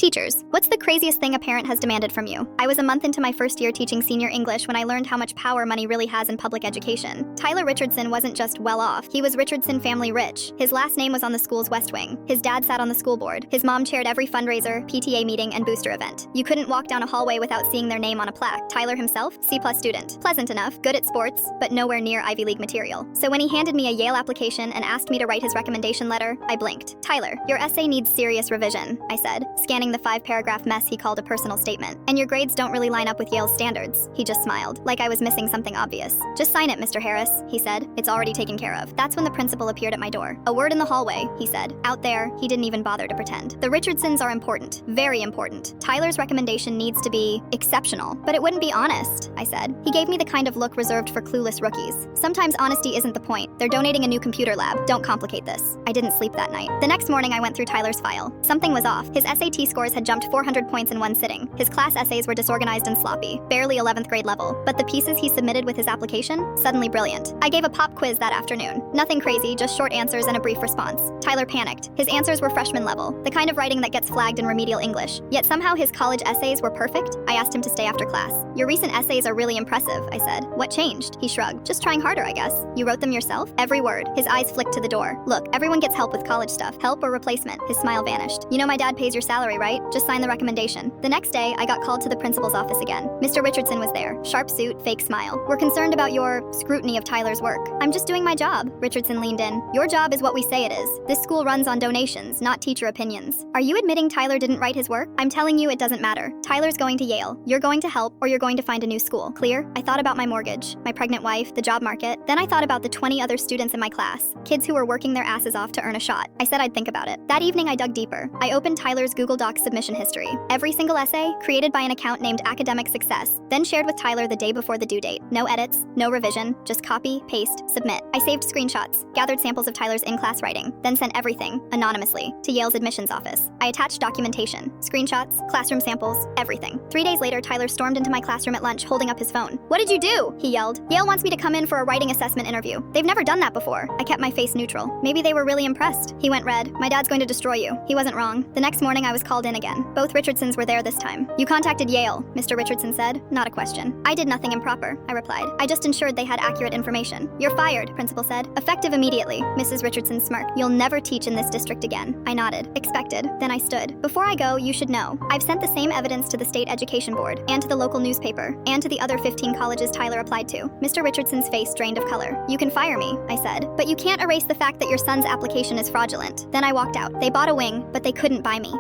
Teachers, what's the craziest thing a parent has demanded from you? I was a month into my first year teaching senior English when I learned how much power money really has in public education. Tyler Richardson wasn't just well off, he was Richardson family rich. His last name was on the school's West Wing. His dad sat on the school board. His mom chaired every fundraiser, PTA meeting, and booster event. You couldn't walk down a hallway without seeing their name on a plaque. Tyler himself, C+ student. Pleasant enough, good at sports, but nowhere near Ivy League material. So when he handed me a Yale application and asked me to write his recommendation letter, I blinked. Tyler, your essay needs serious revision, I said, scanning the 5-paragraph mess he called a personal statement. And your grades don't really line up with Yale's standards. He just smiled, like I was missing something obvious. Just sign it, Mr. Harris, he said. It's already taken care of. That's when the principal appeared at my door. A word in the hallway, he said. Out there, he didn't even bother to pretend. The Richardsons are important, very important. Tyler's recommendation needs to be exceptional, but it wouldn't be honest, I said. He gave me the kind of look reserved for clueless rookies. Sometimes honesty isn't the point. They're donating a new computer lab. Don't complicate this. I didn't sleep that night. The next morning, I went through Tyler's file. Something was off. His SAT scores had jumped 400 points in one sitting. His class essays were disorganized and sloppy, barely 11th grade level. But the pieces he submitted with his application, suddenly brilliant. I gave a pop quiz that afternoon. Nothing crazy, just short answers and a brief response. Tyler panicked. His answers were freshman level, the kind of writing that gets flagged in remedial English. Yet somehow his college essays were perfect. I asked him to stay after class. Your recent essays are really impressive, I said. What changed? He shrugged. Just trying harder, I guess. You wrote them yourself? Every word. His eyes flicked to the door. Look, everyone gets help with college stuff. Help or replacement. His smile vanished. You know my dad pays your salary, right? Just sign the recommendation. The next day, I got called to the principal's office again. Mr. Richardson was there. Sharp suit, fake smile. We're concerned about your scrutiny of Tyler's work. I'm just doing my job. Richardson leaned in. Your job is what we say it is. This school runs on donations, not teacher opinions. Are you admitting Tyler didn't write his work? I'm telling you it doesn't matter. Tyler's going to Yale. You're going to help, or you're going to find a new school. Clear? I thought about my mortgage, my pregnant wife, the job market. Then I thought about the 20 other students in my class, kids who were working their asses off to earn a shot. I said I'd think about it. That evening I dug deeper. I opened Tyler's Google Docs submission history. Every single essay, created by an account named Academic Success, then shared with Tyler the day before the due date. No edits, no revision, just copy, paste, submit. I saved screenshots, gathered samples of Tyler's in-class writing, then sent everything, anonymously, to Yale's admissions office. I attached documentation, screenshots, classroom samples, everything. 3 days later, Tyler stormed into my classroom at lunch holding up his phone. What did you do? He yelled. Yale wants me to come in for a writing assessment interview. They've never done that before. I kept my face neutral. Maybe they were really impressed. He went red. My dad's going to destroy you. He wasn't wrong. The next morning, I was called in again. Both Richardsons were there this time. You contacted Yale, Mr. Richardson said. Not a question. I did nothing improper, I replied. I just ensured they had accurate information. You're fired, principal said. Effective immediately. Mrs. Richardson smirked. You'll never teach in this district again. I nodded. Expected. Then I stood. Before I go, you should know. I've sent the same evidence to the state education board, and to the local newspaper, and to the other 15 colleges Tyler applied to. Mr. Richardson's face drained of color. You can fire me, I said, but you can't erase the fact that your son's application is fraudulent. Then I walked out. They bought a wing, but they couldn't buy me.